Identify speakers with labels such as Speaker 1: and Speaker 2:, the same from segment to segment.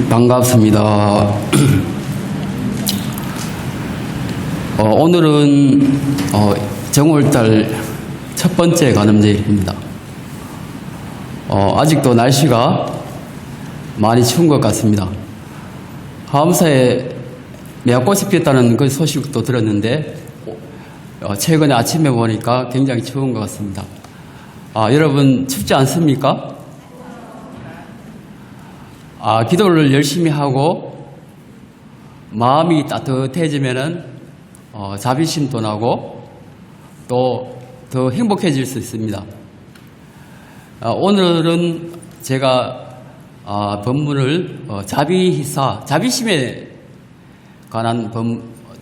Speaker 1: 반갑습니다. 오늘은 정월달 첫 번째 관음제일입니다. 아직도 날씨가 많이 추운 것 같습니다. 하엄사에 매화꽃이 피었다는 그 소식도 들었는데 최근에 아침에 보니까 굉장히 추운 것 같습니다. 여러분 춥지 않습니까? 기도를 열심히 하고 마음이 따뜻해지면은 자비심도 나고 또 더 행복해질 수 있습니다. 오늘은 제가 본문을 자비희사, 자비심에 관한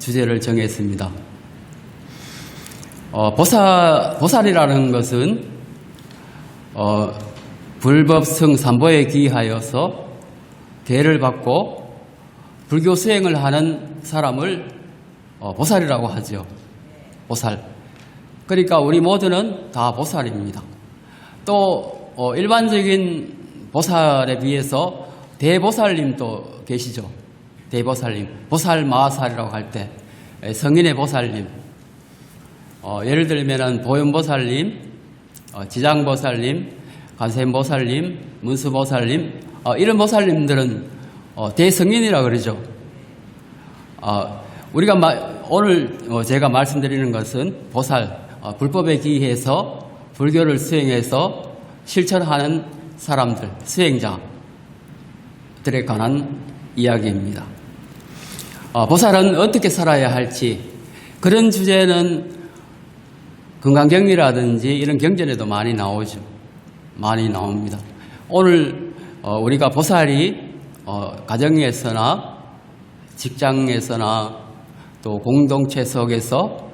Speaker 1: 주제를 정했습니다. 보살이라는 것은 불법성 삼보에 기하여서 계를 받고 불교 수행을 하는 사람을 보살이라고 하죠. 보살. 그러니까 우리 모두는 다 보살입니다. 또 일반적인 보살에 비해서 대보살님도 계시죠. 대보살님, 보살마살이라고 할 때 성인의 보살님, 예를 들면은 보현보살님, 지장보살님, 관세음보살님, 문수보살님, 이런 보살님들은 대성인이라 그러죠. 우리가 오늘 제가 말씀드리는 것은 보살, 불법에 기해서 불교를 수행해서 실천하는 사람들, 수행자들에 관한 이야기입니다. 보살은 어떻게 살아야 할지, 그런 주제는 건강경리라든지 이런 경전에도 많이 나오죠. 많이 나옵니다. 오늘 우리가 보살이 가정에서나 직장에서나 또 공동체 속에서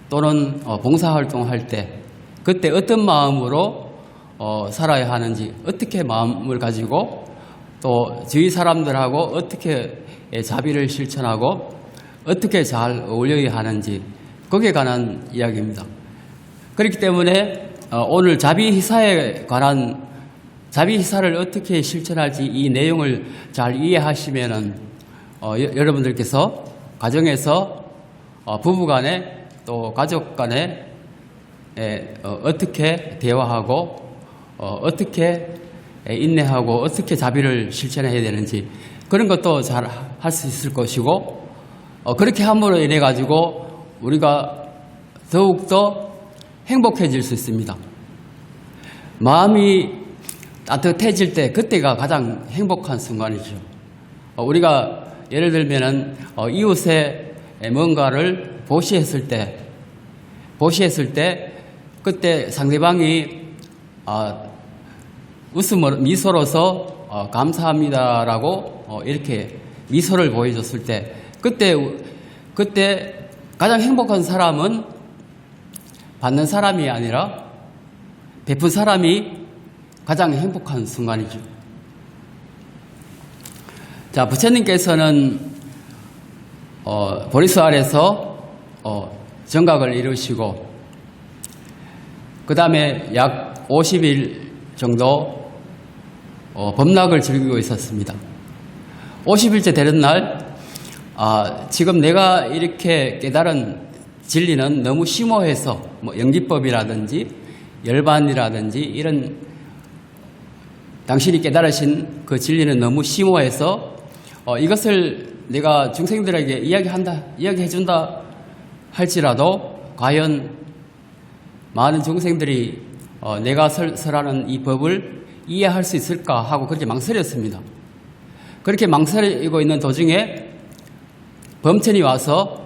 Speaker 1: 또는 봉사활동할 때 그때 어떤 마음으로 살아야 하는지, 어떻게 마음을 가지고 또 주위 사람들하고 어떻게 자비를 실천하고 어떻게 잘 어울려야 하는지, 거기에 관한 이야기입니다. 그렇기 때문에 오늘 자비희사에 관한, 자비희사를 어떻게 실천할지 이 내용을 잘 이해하시면은 여러분들께서 가정에서 부부간에 또 가족간에 어떻게 대화하고 어떻게 인내하고 어떻게 자비를 실천해야 되는지 그런 것도 잘 할 수 있을 것이고, 그렇게 함으로 인해 가지고 우리가 더욱더 행복해질 수 있습니다. 마음이 따뜻해질 때 그때가 가장 행복한 순간이죠. 우리가 예를 들면은 이웃에 뭔가를 보시했을 때 그때 상대방이 미소로서 감사합니다라고 이렇게 미소를 보여줬을 때 그때 가장 행복한 사람은 받는 사람이 아니라 베푼 사람이 가장 행복한 순간이죠. 자, 부처님께서는 보리수 아래서 정각을 이루시고 그 다음에 약 50일 정도 법락을 즐기고 있었습니다. 50일째 되는 날 지금 내가 이렇게 깨달은 진리는 너무 심오해서 연기법이라든지 열반이라든지 이런 당신이 깨달으신 그 진리는 너무 심오해서 이것을 내가 중생들에게 이야기해준다 할지라도 과연 많은 중생들이 내가 설하는 이 법을 이해할 수 있을까 하고 그렇게 망설였습니다. 그렇게 망설이고 있는 도중에 범천이 와서,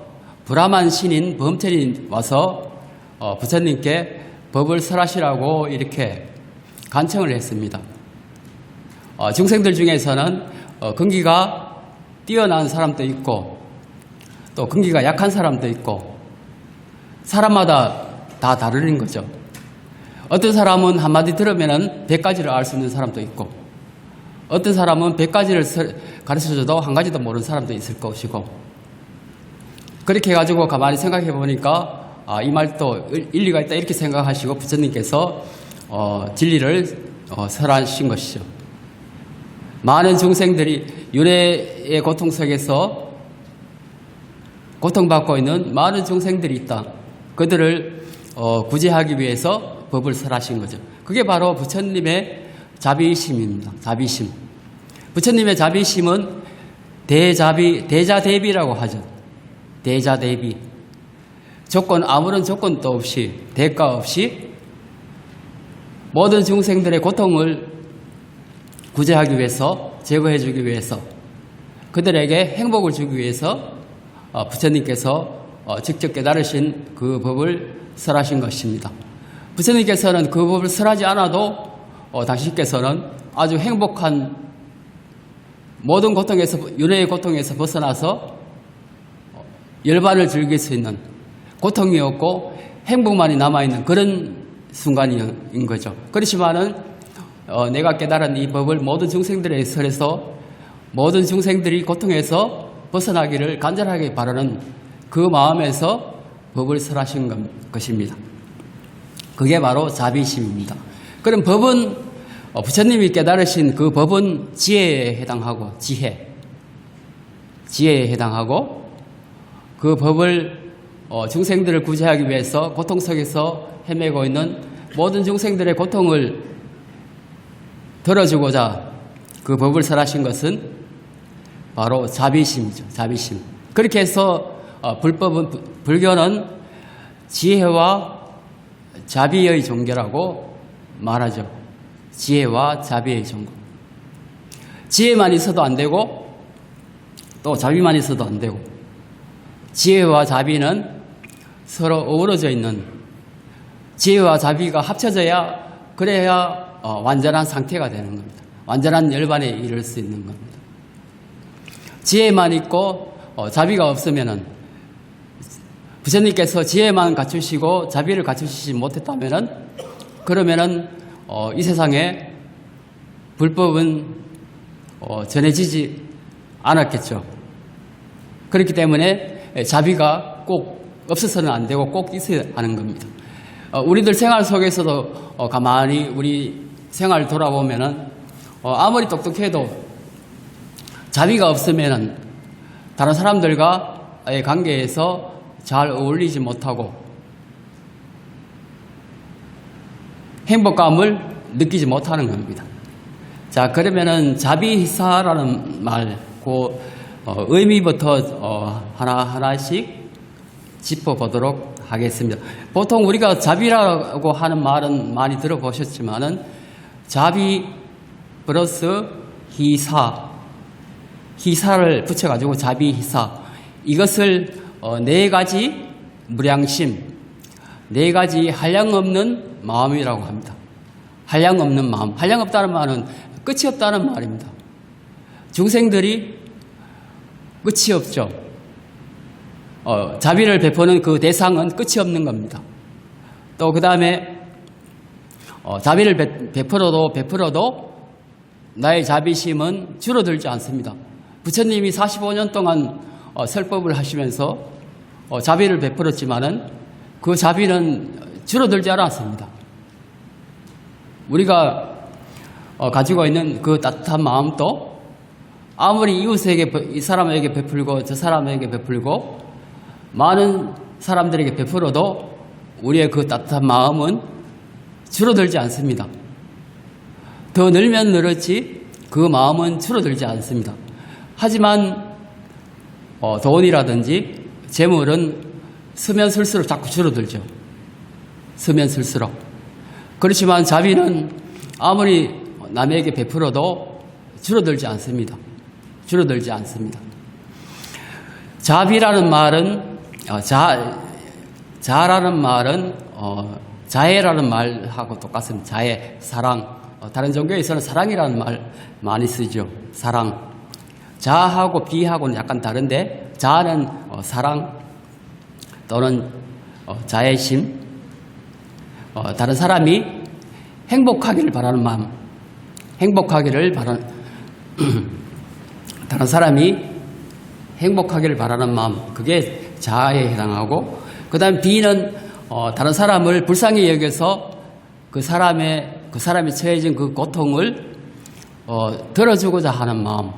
Speaker 1: 브라만 신인 범천이 와서 부처님께 법을 설하시라고 이렇게 간청을 했습니다. 중생들 중에서는 근기가 뛰어난 사람도 있고 또 근기가 약한 사람도 있고 사람마다 다 다르는 거죠. 어떤 사람은 한마디 들으면 100가지를 알 수 있는 사람도 있고 어떤 사람은 100가지를 가르쳐줘도 한 가지도 모르는 사람도 있을 것이고, 그렇게 해가지고 가만히 생각해 보니까 이 말도 일리가 있다 이렇게 생각하시고 부처님께서 진리를 설하신 것이죠. 많은 중생들이 윤회의 고통 속에서 고통받고 있는 많은 중생들이 있다. 그들을 구제하기 위해서 법을 설하신 거죠. 그게 바로 부처님의 자비심입니다. 자비심. 부처님의 자비심은 대자대비라고 하죠. 대자대비. 아무런 조건도 없이, 대가 없이 모든 중생들의 고통을 구제하기 위해서, 제거해 주기 위해서, 그들에게 행복을 주기 위해서 부처님께서 직접 깨달으신 그 법을 설하신 것입니다. 부처님께서는 그 법을 설하지 않아도 당신께서는 아주 행복한 모든 고통에서, 윤회의 고통에서 벗어나서 열반을 즐길 수 있는, 고통이 없고 행복만이 남아있는 그런 순간인 거죠. 그렇지만은 내가 깨달은 이 법을 모든 중생들에 설해서 모든 중생들이 고통에서 벗어나기를 간절하게 바라는 그 마음에서 법을 설하신 것입니다. 그게 바로 자비심입니다. 그럼 법은 부처님이 깨달으신 그 법은 지혜에 해당하고, 지혜에 해당하고, 그 법을 중생들을 구제하기 위해서 고통 속에서 헤매고 있는 모든 중생들의 고통을 덜어주고자 그 법을 설하신 것은 바로 자비심이죠. 자비심. 그렇게 해서 불교는 지혜와 자비의 종교라고 말하죠. 지혜와 자비의 종교. 지혜만 있어도 안 되고 또 자비만 있어도 안 되고, 지혜와 자비는 서로 어우러져 있는, 지혜와 자비가 합쳐져야, 그래야 완전한 상태가 되는 겁니다. 완전한 열반에 이를 수 있는 겁니다. 지혜만 있고 자비가 없으면은, 부처님께서 지혜만 갖추시고 자비를 갖추시지 못했다면은, 그러면은 이 세상에 불법은 전해지지 않았겠죠. 그렇기 때문에 자비가 꼭 없어서는 안 되고 꼭 있어야 하는 겁니다. 우리들 생활 속에서도 가만히 우리 생활 돌아보면은 아무리 똑똑해도 자비가 없으면은 다른 사람들과의 관계에서 잘 어울리지 못하고 행복감을 느끼지 못하는 겁니다. 자, 그러면은 자비희사라는 말, 그 의미부터 하나하나씩 짚어보도록 하겠습니다. 보통 우리가 자비라고 하는 말은 많이 들어보셨지만은, 자비 플러스 희사를 붙여가지고 자비희사, 이것을 네 가지 무량심, 네 가지 한량없는 마음이라고 합니다. 한량없는 마음. 한량없다는 말은 끝이 없다는 말입니다. 중생들이 끝이 없죠. 자비를 베푸는 그 대상은 끝이 없는 겁니다. 또 그 다음에 자비를 베풀어도 나의 자비심은 줄어들지 않습니다. 부처님이 45년 동안 설법을 하시면서 자비를 베풀었지만은 그 자비는 줄어들지 않았습니다. 우리가 가지고 있는 그 따뜻한 마음도 아무리 이웃에게, 이 사람에게 베풀고 저 사람에게 베풀고 많은 사람들에게 베풀어도 우리의 그 따뜻한 마음은 줄어들지 않습니다. 더 늘면 늘었지 그 마음은 줄어들지 않습니다. 하지만 돈이라든지 재물은 쓰면 쓸수록 자꾸 줄어들죠. 쓰면 쓸수록. 그렇지만 자비는 아무리 남에게 베풀어도 줄어들지 않습니다. 줄어들지 않습니다. 자비라는 말은 자라는 말은 자애라는 말하고 똑같습니다. 자애, 사랑. 다른 종교에서는 사랑이라는 말 많이 쓰죠. 사랑. 자하고 비하고는 약간 다른데, 자는 사랑 또는 자애심, 다른 사람이 행복하기를 바라는 마음, 다른 사람이 행복하기를 바라는 마음, 그게 자아에 해당하고, 그 다음 비는 다른 사람을 불쌍히 여겨서 그 사람이 처해진 그 고통을 들어주고자 하는 마음,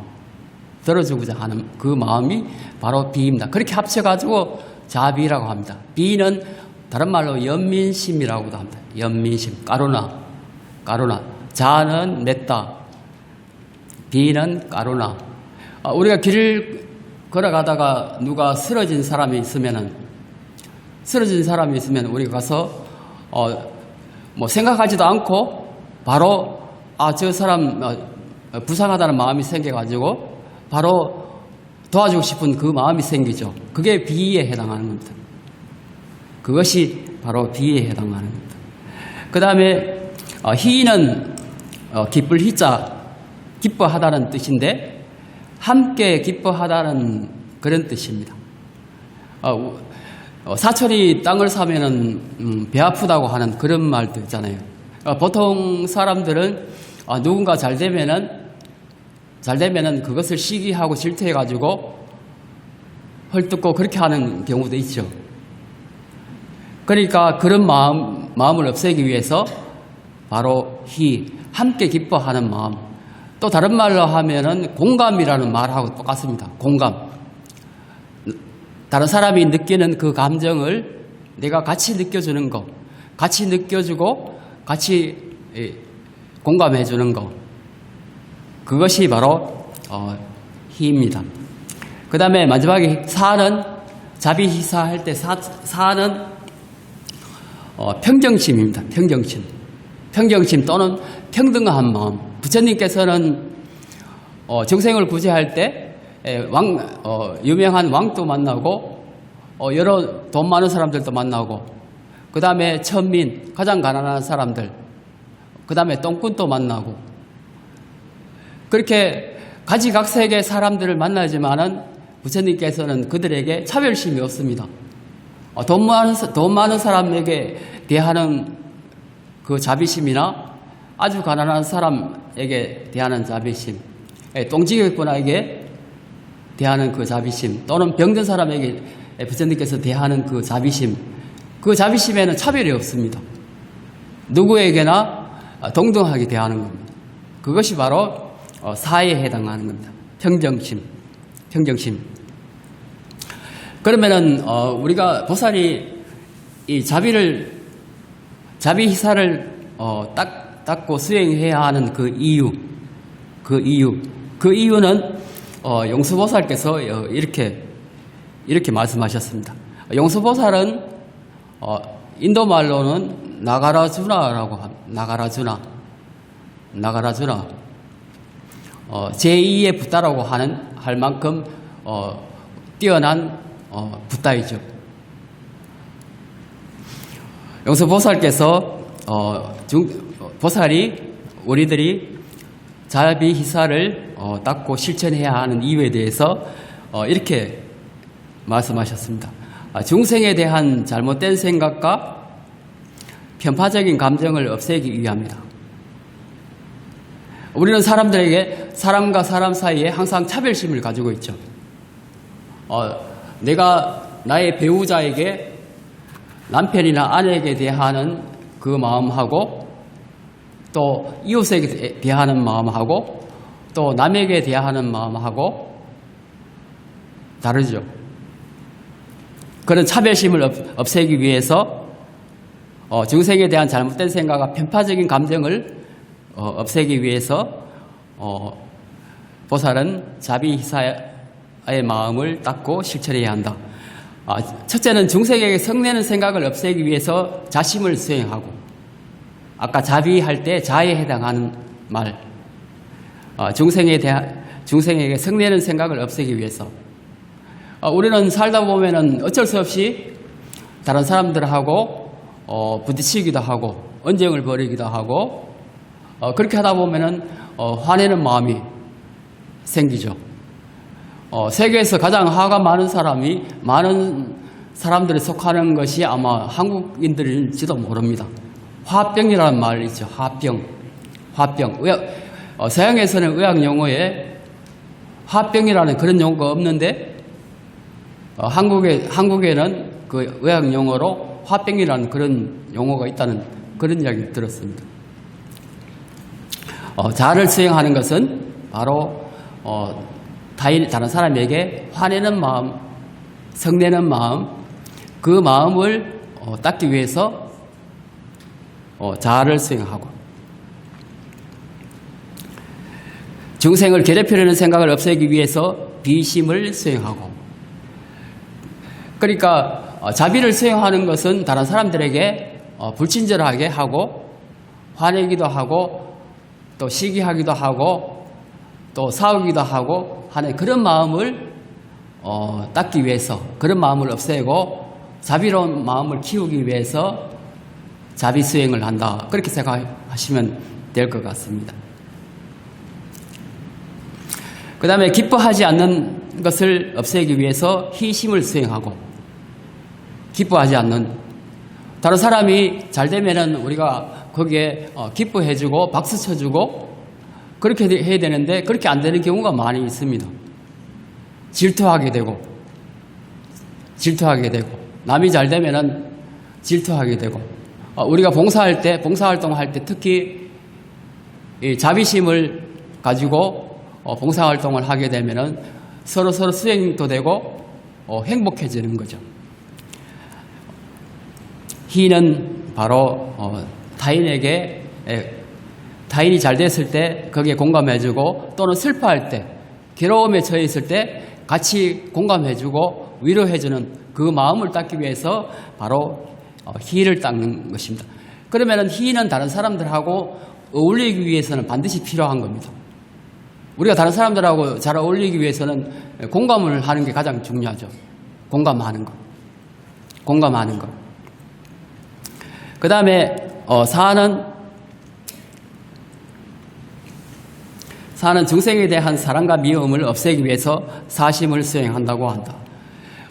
Speaker 1: 들어주고자 하는 그 마음이 바로 비입니다. 그렇게 합쳐가지고 자비라고 합니다. 비는 다른 말로 연민심이라고도 합니다. 연민심, 까루나. 자는 맺다, 비는 까루나. 우리가 길을 걸어가다가 누가 쓰러진 사람이 있으면 우리가 가서 뭐 생각하지도 않고 바로 저 사람 부상하다는 마음이 생겨가지고 바로 도와주고 싶은 그 마음이 생기죠. 그게 비에 해당하는 겁니다. 그것이 바로 비에 해당하는 겁니다. 그 다음에 희는 기쁠 희자, 기뻐하다는 뜻인데 함께 기뻐하다는 그런 뜻입니다. 사촌이 땅을 사면은 배 아프다고 하는 그런 말도 있잖아요. 보통 사람들은 누군가 잘 되면은 그것을 시기하고 질투해가지고 헐뜯고 그렇게 하는 경우도 있죠. 그러니까 그런 마음을 없애기 위해서 바로 함께 기뻐하는 마음. 또 다른 말로 하면은 공감이라는 말하고 똑같습니다. 공감. 다른 사람이 느끼는 그 감정을 내가 같이 느껴주는 거, 같이 느껴주고 같이 공감해 주는 거. 그것이 바로 희입니다. 그 다음에 마지막에 사는 자비희사 할 때 사는 평정심입니다. 평정심 또는 평등한 마음. 부처님께서는 정생을 구제할 때 유명한 왕도 만나고 여러 돈 많은 사람들도 만나고 그 다음에 천민, 가장 가난한 사람들, 그 다음에 똥꾼도 만나고 그렇게 가지각색의 사람들을 만나지만은 부처님께서는 그들에게 차별심이 없습니다. 돈 많은 사람에게 대하는 그 자비심이나 아주 가난한 사람에게 대하는 자비심, 똥지객꾼에게 대하는 그 자비심, 또는 병든 사람에게 부처님께서 대하는 그 자비심에는 차별이 없습니다. 누구에게나 동등하게 대하는 겁니다. 그것이 바로 사에 해당하는 겁니다. 평정심. 그러면은 우리가 보살이 이 자비희사를 닦고 수행해야 하는 그 이유는 용수보살께서 이렇게 말씀하셨습니다. 용수보살은 인도 말로는 나가라주나라고 합니다. 나가라주나. 제2의 붓다라고 할 만큼 뛰어난 붓다이죠. 용수보살께서 보살이 우리들이 자비희사를 닦고 실천해야 하는 이유에 대해서 이렇게 말씀하셨습니다. 중생에 대한 잘못된 생각과 편파적인 감정을 없애기 위함이다. 우리는 사람들에게 사람과 사람 사이에 항상 차별심을 가지고 있죠. 내가 나의 배우자에게 남편이나 아내에게 대하는 그 마음하고 또 이웃에게 대하는 마음하고 또 남에게 대하는 마음하고 다르죠. 그런 차별심을 없애기 위해서 중생에 대한 잘못된 생각과 편파적인 감정을 없애기 위해서 보살은 자비희사의 마음을 닦고 실천해야 한다. 첫째는 중생에게 성내는 생각을 없애기 위해서 자심을 수행하고, 아까 자비할 때 자에 해당하는 말, 중생에게 성내는 생각을 없애기 위해서. 우리는 살다 보면은 어쩔 수 없이 다른 사람들하고 부딪히기도 하고 언쟁을 벌이기도 하고 그렇게 하다 보면은 화내는 마음이 생기죠. 세계에서 가장 화가 많은 사람들이 속하는 것이 아마 한국인들일지도 모릅니다. 화병이라는 말이 있죠. 화병. 서양에서는 의학 용어에 화병이라는 그런 용어가 없는데 한국에는 그 의학 용어로 화병이라는 그런 용어가 있다는 그런 이야기를 들었습니다. 자아를 수행하는 것은 바로 다른 사람에게 화내는 마음, 성내는 마음, 그 마음을 닦기 위해서 자아를 수행하고, 중생을 괴롭히려는 생각을 없애기 위해서 비심을 수행하고, 그러니까 자비를 수행하는 것은 다른 사람들에게 불친절하게 하고 화내기도 하고 또 시기하기도 하고 또 싸우기도 하고 하는 그런 마음을 닦기 위해서, 그런 마음을 없애고 자비로운 마음을 키우기 위해서 자비 수행을 한다, 그렇게 생각하시면 될 것 같습니다. 그 다음에 기뻐하지 않는 것을 없애기 위해서 희심을 수행하고, 기뻐하지 않는, 다른 사람이 잘 되면은 우리가 거기에 기뻐해주고 박수 쳐주고 그렇게 해야 되는데 그렇게 안 되는 경우가 많이 있습니다. 질투하게 되고 남이 잘 되면은 질투하게 되고, 우리가 봉사활동할 때 특히 이 자비심을 가지고 봉사활동을 하게 되면은 서로 수행도 되고 행복해지는 거죠. 희는 바로 타인이 잘 됐을 때 거기에 공감해주고, 또는 슬퍼할 때, 괴로움에 처해 있을 때 같이 공감해주고 위로해주는 그 마음을 닦기 위해서 바로 희를 닦는 것입니다. 그러면은 희는 다른 사람들하고 어울리기 위해서는 반드시 필요한 겁니다. 우리가 다른 사람들하고 잘 어울리기 위해서는 공감을 하는 게 가장 중요하죠. 공감하는 것. 그 다음에 사는 중생에 대한 사랑과 미움을 없애기 위해서 사심을 수행한다고 한다.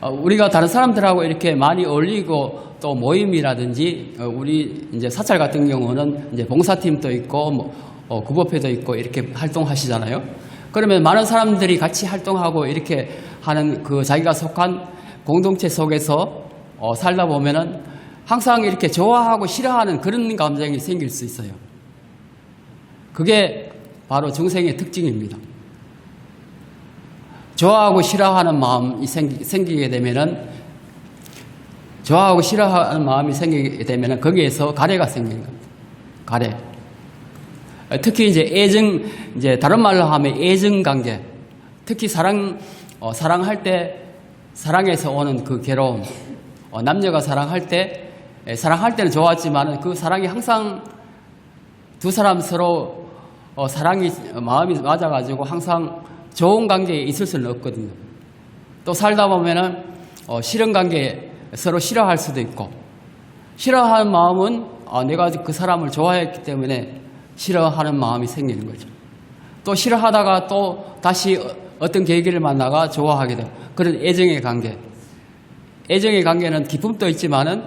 Speaker 1: 우리가 다른 사람들하고 이렇게 많이 어울리고 또 모임이라든지, 우리 이제 사찰 같은 경우는 이제 봉사팀도 있고 구법회도 있고 이렇게 활동하시잖아요. 그러면 많은 사람들이 같이 활동하고 이렇게 하는 그 자기가 속한 공동체 속에서 살다 보면은 항상 이렇게 좋아하고 싫어하는 그런 감정이 생길 수 있어요. 그게 바로 중생의 특징입니다. 좋아하고 싫어하는 마음이 생기게 되면은, 거기에서 가래가 생기는 겁니다. 가래. 특히 이제 다른 말로 하면 애정 관계. 특히 사랑할 때, 사랑에서 오는 그 괴로움. 남녀가 사랑할 때는 좋았지만 그 사랑이 항상 두 사람 서로 마음이 맞아가지고 항상 좋은 관계에 있을 수는 없거든요. 또 살다 보면은 싫은 관계에 서로 싫어할 수도 있고, 싫어하는 마음은 내가 그 사람을 좋아했기 때문에 싫어하는 마음이 생기는 거죠. 또 싫어하다가 또 다시 어떤 계기를 만나가 좋아하게 되고, 그런 애정의 관계. 애정의 관계는 기쁨도 있지만은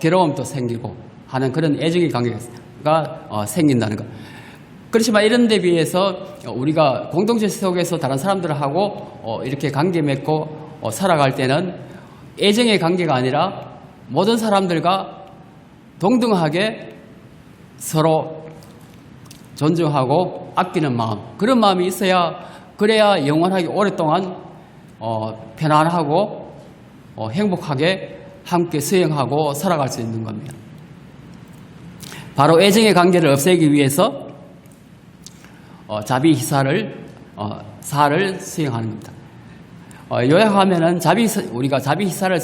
Speaker 1: 괴로움도 생기고 하는 그런 애정의 관계가 생긴다는 것. 그렇지만 이런 데 비해서 우리가 공동체 속에서 다른 사람들하고 이렇게 관계 맺고 살아갈 때는 애정의 관계가 아니라 모든 사람들과 동등하게 서로 존중하고 아끼는 마음, 그런 마음이 그래야 영원하게 오랫동안 편안하고 행복하게 함께 수행하고 살아갈 수 있는 겁니다. 바로 애정의 관계를 없애기 위해서 자비희사를 수행하는 겁니다. 요약하면은 우리가 자비희사를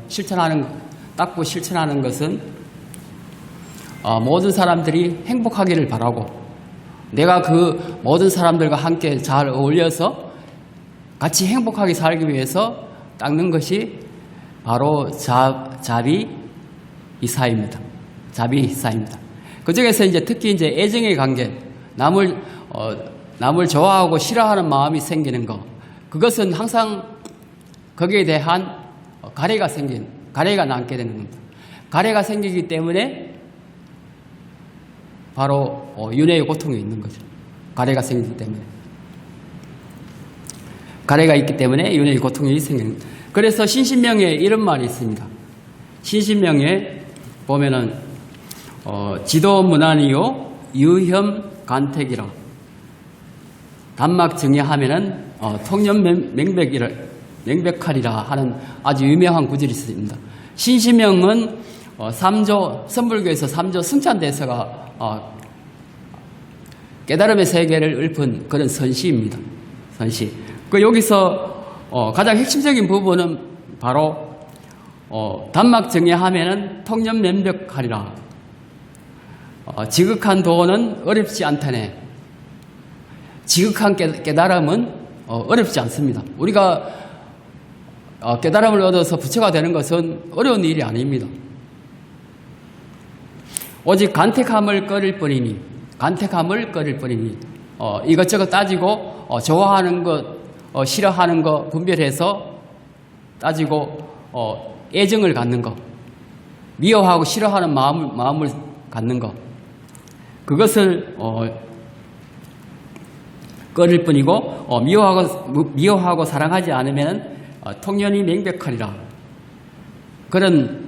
Speaker 1: 실천하는 것은 모든 사람들이 행복하기를 바라고, 내가 그 모든 사람들과 함께 잘 어울려서 같이 행복하게 살기 위해서 닦는 것이 바로 자비희사입니다. 그 중에서 특히 애정의 관계, 남을 좋아하고 싫어하는 마음이 생기는 것, 그것은 항상 거기에 대한 가래가 남게 되는 겁니다. 가래가 생기기 때문에 바로 윤회의 고통이 있는 거죠. 가래가 생기기 때문에. 가래가 있기 때문에 윤회의 고통이 생기는 거죠. 그래서 신신명에 이런 말이 있습니다. 신신명에 보면은 지도문안이요 유혐 간택이라. 단막 정리하면은 통념 명백하리라 하는 아주 유명한 구절이 있습니다. 신시명은 선불교에서 3조 승찬대서가 깨달음의 세계를 읊은 그런 선시입니다. 선시. 여기서 가장 핵심적인 부분은 바로 단막 정리하면은 통념 명백하리라. 지극한 도는 어렵지 않다네. 지극한 깨달음은 어렵지 않습니다. 우리가 깨달음을 얻어서 부처가 되는 것은 어려운 일이 아닙니다. 오직 간택함을 꺼릴 뿐이니, 이것저것 따지고 좋아하는 것, 싫어하는 것 분별해서 따지고 애정을 갖는 것, 미워하고 싫어하는 마음을 갖는 것, 그것을 꺼릴 뿐이고 미워하고 사랑하지 않으면 통념이 명백하리라. 그런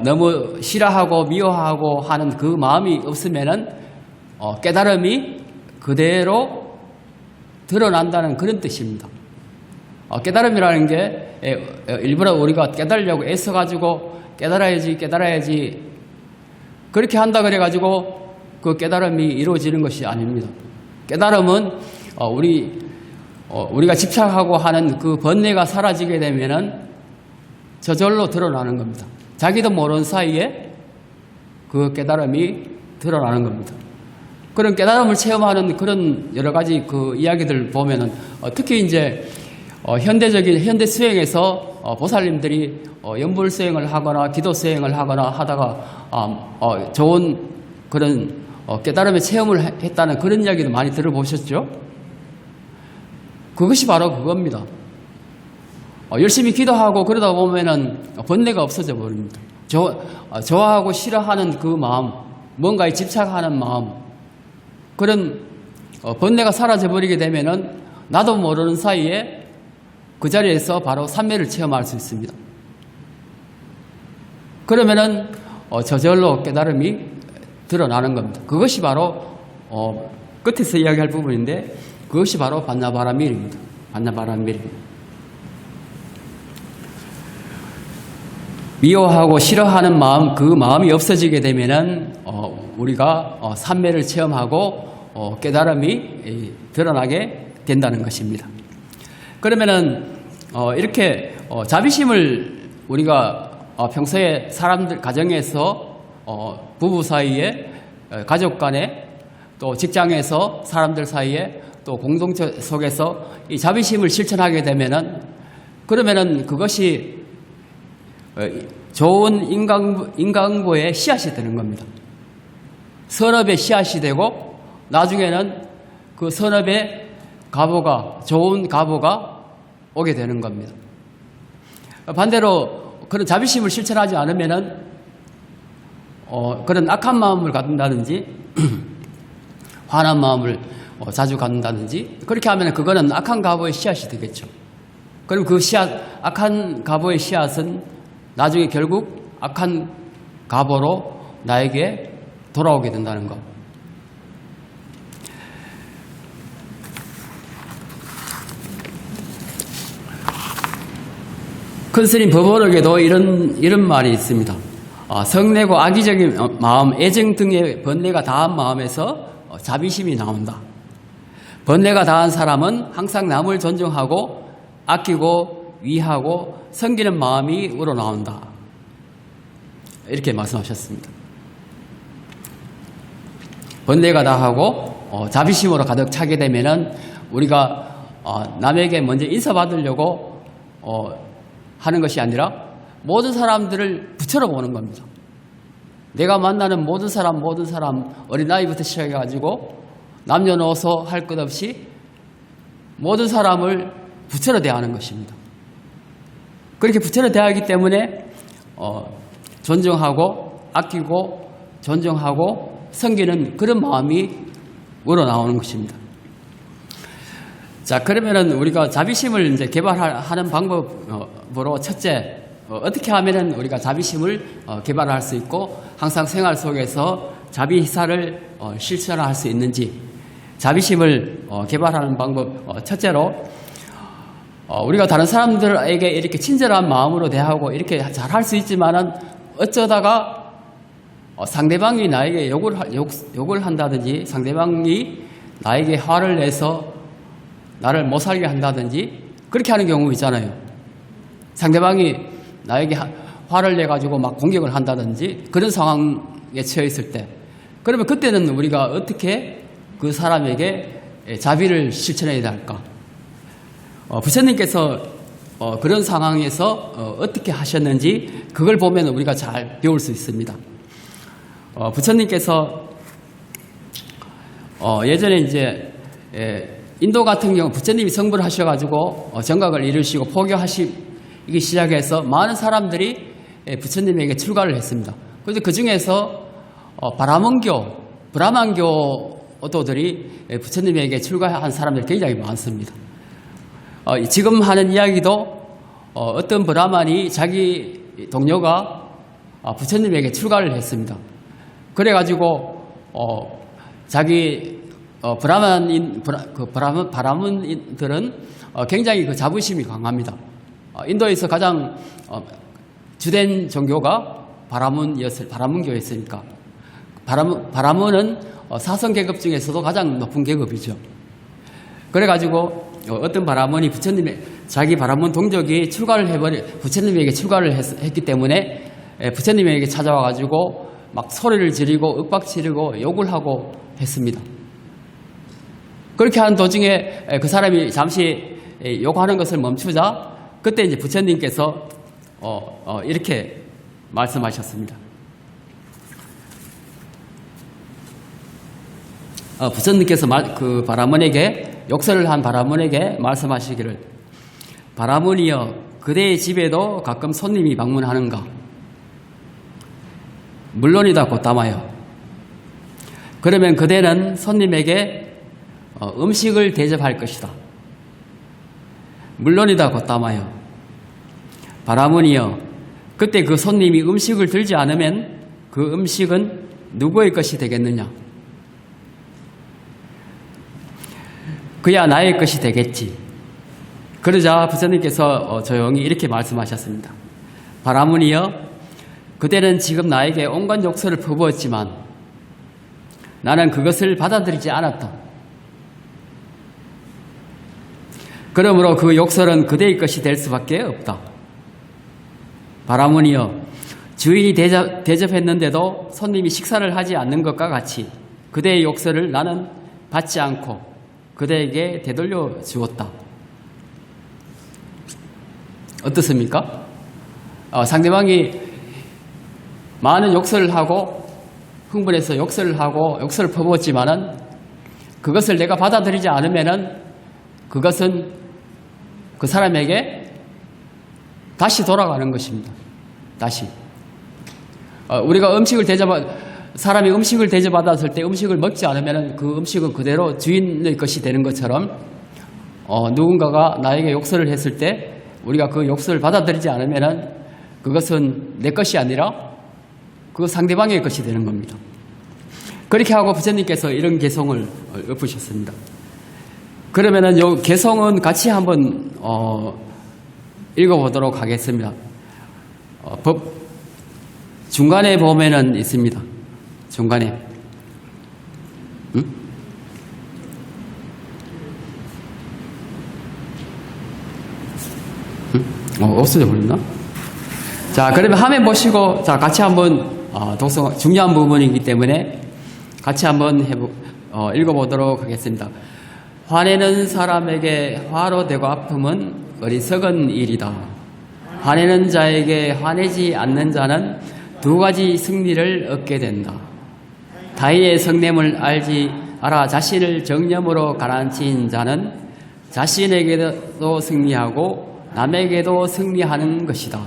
Speaker 1: 너무 싫어하고 미워하고 하는 그 마음이 없으면은 깨달음이 그대로 드러난다는 그런 뜻입니다. 깨달음이라는 게 일부러 우리가 깨달으려고 애써가지고 깨달아야지 그렇게 한다 그래가지고 그 깨달음이 이루어지는 것이 아닙니다. 깨달음은 우리가 집착하고 하는 그 번뇌가 사라지게 되면은 저절로 드러나는 겁니다. 자기도 모르는 사이에 그 깨달음이 드러나는 겁니다. 그런 깨달음을 체험하는 그런 여러 가지 그 이야기들 보면은 특히 이제 현대 수행에서 보살님들이 연불 수행을 하거나 기도 수행을 하거나 하다가 좋은 그런 깨달음의 체험을 했다는 그런 이야기도 많이 들어보셨죠? 그것이 바로 그겁니다. 열심히 기도하고 그러다 보면은 번뇌가 없어져 버립니다. 좋아하고 싫어하는 그 마음, 뭔가에 집착하는 마음, 그런 번뇌가 사라져 버리게 되면은 나도 모르는 사이에 그 자리에서 바로 삼매를 체험할 수 있습니다. 그러면은 저절로 깨달음이 드러나는 겁니다. 그것이 바로 끝에서 이야기할 부분인데 그것이 바로 반야바라밀입니다. 반야바라밀입니다. 미워하고 싫어하는 마음, 그 마음이 없어지게 되면은 우리가 삼매를 체험하고 깨달음이 드러나게 된다는 것입니다. 그러면은 이렇게 자비심을 우리가 평소에 사람들 가정에서 부부 사이에 가족 간에 또 직장에서 사람들 사이에 또 공동체 속에서 이 자비심을 실천하게 되면은 그러면은 그것이 좋은 인간부의 씨앗이 되는 겁니다. 선업의 씨앗이 되고 나중에는 그 선업의 좋은 가보가 오게 되는 겁니다. 반대로 그런 자비심을 실천하지 않으면은 그런 악한 마음을 갖는다든지 화난 마음을 자주 갖는다든지 그렇게 하면 그거는 악한 가보의 씨앗이 되겠죠. 그럼 그 악한 가보의 씨앗은 나중에 결국 악한 가보로 나에게 돌아오게 된다는 것. 큰 스님 법오록에도 이런 말이 있습니다. 성내고 악의적인 마음, 애정 등의 번뇌가 다한 마음에서 자비심이 나온다. 번뇌가 다한 사람은 항상 남을 존중하고 아끼고 위하고 섬기는 마음이 우러나온다. 이렇게 말씀하셨습니다. 번뇌가 다하고 자비심으로 가득 차게 되면은 우리가 남에게 먼저 인사받으려고 하는 것이 아니라 모든 사람들을 부처로 보는 겁니다. 내가 만나는 모든 사람 어린아이부터 시작해가지고 남녀노소 할 것 없이 모든 사람을 부처로 대하는 것입니다. 그렇게 부처로 대하기 때문에 존중하고 아끼고 존중하고 섬기는 그런 마음이 우러나오는 것입니다. 자, 그러면은 우리가 자비심을 이제 개발하는 방법으로 첫째, 어떻게 하면은 우리가 자비심을 개발할 수 있고 항상 생활 속에서 자비희사를 실천할 수 있는지, 자비심을 개발하는 방법, 첫째로 우리가 다른 사람들에게 이렇게 친절한 마음으로 대하고 이렇게 잘 할 수 있지만은 어쩌다가 상대방이 나에게 욕을 한다든지, 상대방이 나에게 화를 내서 나를 못 살게 한다든지 그렇게 하는 경우 있잖아요. 상대방이 나에게 화를 내가지고 막 공격을 한다든지 그런 상황에 처해 있을 때, 그러면 그때는 우리가 어떻게 그 사람에게 자비를 실천해야 할까? 부처님께서 그런 상황에서 어떻게 하셨는지 그걸 보면 우리가 잘 배울 수 있습니다. 부처님께서 예전에 이제 인도 같은 경우 부처님이 성불을 하셔가지고 정각을 이루시고 포교하시기 시작해서 많은 사람들이 부처님에게 출가를 했습니다. 그런데 그 중에서 바라문교, 브라만교도들이 부처님에게 출가한 사람들이 굉장히 많습니다. 지금 하는 이야기도 어떤 브라만이 자기 동료가 부처님에게 출가를 했습니다. 그래가지고 자기 바라문들은 굉장히 그 자부심이 강합니다. 인도에서 가장 주된 종교가 바라문교였으니까 바라문은 사성 계급 중에서도 가장 높은 계급이죠. 그래가지고 어떤 바라문이 자기 바라문 동족이 부처님에게 출가를 했기 때문에 부처님에게 찾아와가지고 막 소리를 지르고 윽박지르고 욕을 하고 했습니다. 그렇게 하는 도중에 그 사람이 잠시 욕하는 것을 멈추자 그때 이제 부처님께서 이렇게 말씀하셨습니다. 부처님께서 그 바라문에게 욕설을 한 바라문에게 말씀하시기를, 바라문이여, 그대의 집에도 가끔 손님이 방문하는가? 물론이다 곧담아요. 그러면 그대는 손님에게 음식을 대접할 것이다. 물론이다 곧담아요. 바라문이여, 그때 그 손님이 음식을 들지 않으면 그 음식은 누구의 것이 되겠느냐? 그야 나의 것이 되겠지. 그러자 부처님께서 조용히 이렇게 말씀하셨습니다. 바라문이여, 그대는 지금 나에게 온갖 욕설을 퍼부었지만 나는 그것을 받아들이지 않았다. 그러므로 그 욕설은 그대의 것이 될 수밖에 없다. 바라문이여, 주인이 대접했는데도 손님이 식사를 하지 않는 것과 같이 그대의 욕설을 나는 받지 않고 그대에게 되돌려 주었다. 어떻습니까? 상대방이 많은 욕설을 하고 흥분해서 욕설을 하고 욕설을 퍼부었지만은 그것을 내가 받아들이지 않으면은 그것은 그 사람에게 다시 돌아가는 것입니다. 다시. 우리가 사람이 음식을 대접받았을 때 음식을 먹지 않으면 그 음식은 그대로 주인의 것이 되는 것처럼 누군가가 나에게 욕설을 했을 때 우리가 그 욕설을 받아들이지 않으면 그것은 내 것이 아니라 그 상대방의 것이 되는 겁니다. 그렇게 하고 부처님께서 이런 개성을 읊으셨습니다. 그러면은 요 개성은 같이 한번 읽어보도록 하겠습니다. 중간에 보면은 있습니다. 중간에. 응? 없어져 버렸나? 자, 그러면 화면 보시고, 자, 같이 한번, 중요한 부분이기 때문에 같이 한번 읽어보도록 하겠습니다. 화내는 사람에게 화로 되고 아픔은 어리석은 일이다. 화내는 자에게 화내지 않는 자는 두 가지 승리를 얻게 된다. 타인의 성냄을 알아 자신을 정념으로 가라앉힌 자는 자신에게도 승리하고 남에게도 승리하는 것이다.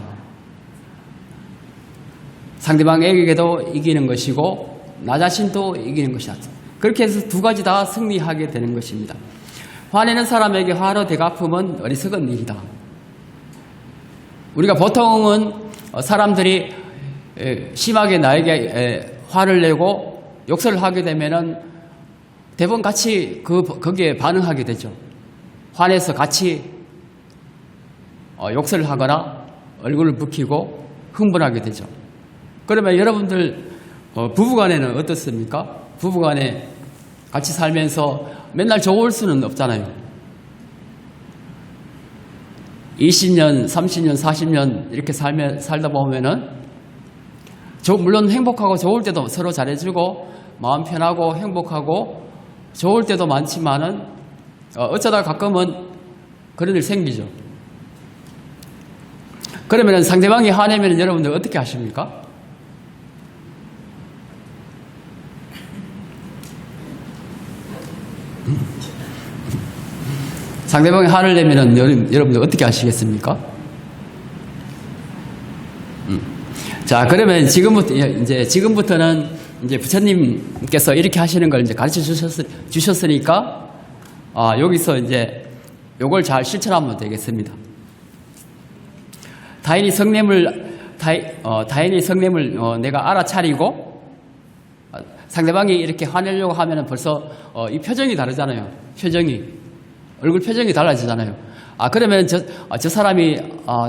Speaker 1: 상대방에게도 이기는 것이고 나 자신도 이기는 것이다. 그렇게 해서 두 가지 다 승리하게 되는 것입니다. 화내는 사람에게 화로 대갚음은 어리석은 일이다. 우리가 보통은 사람들이 심하게 나에게 화를 내고 욕설을 하게 되면은 대부분 같이 거기에 반응하게 되죠. 화내서 같이 욕설을 하거나 얼굴을 붉히고 흥분하게 되죠. 그러면 여러분들 부부간에는 어떻습니까? 부부간에 같이 살면서 맨날 좋을 수는 없잖아요. 20년, 30년, 40년 이렇게 살다 보면은 물론 행복하고 좋을 때도 서로 잘해주고 마음 편하고 행복하고 좋을 때도 많지만은 어쩌다 가끔은 그런 일 생기죠. 그러면 상대방이 화내면 여러분들 어떻게 하십니까? 상대방이 화를 내면 여러분들 어떻게 하시겠습니까? 자, 그러면 지금부터는 이제 부처님께서 이렇게 하시는 걸 이제 가르쳐 주셨으니까, 여기서 이제 요걸 잘 실천하면 되겠습니다. 다인이 성냄을 내가 알아차리고, 상대방이 이렇게 화내려고 하면은 벌써 이 표정이 다르잖아요. 얼굴 표정이 달라지잖아요. 그러면 저 사람이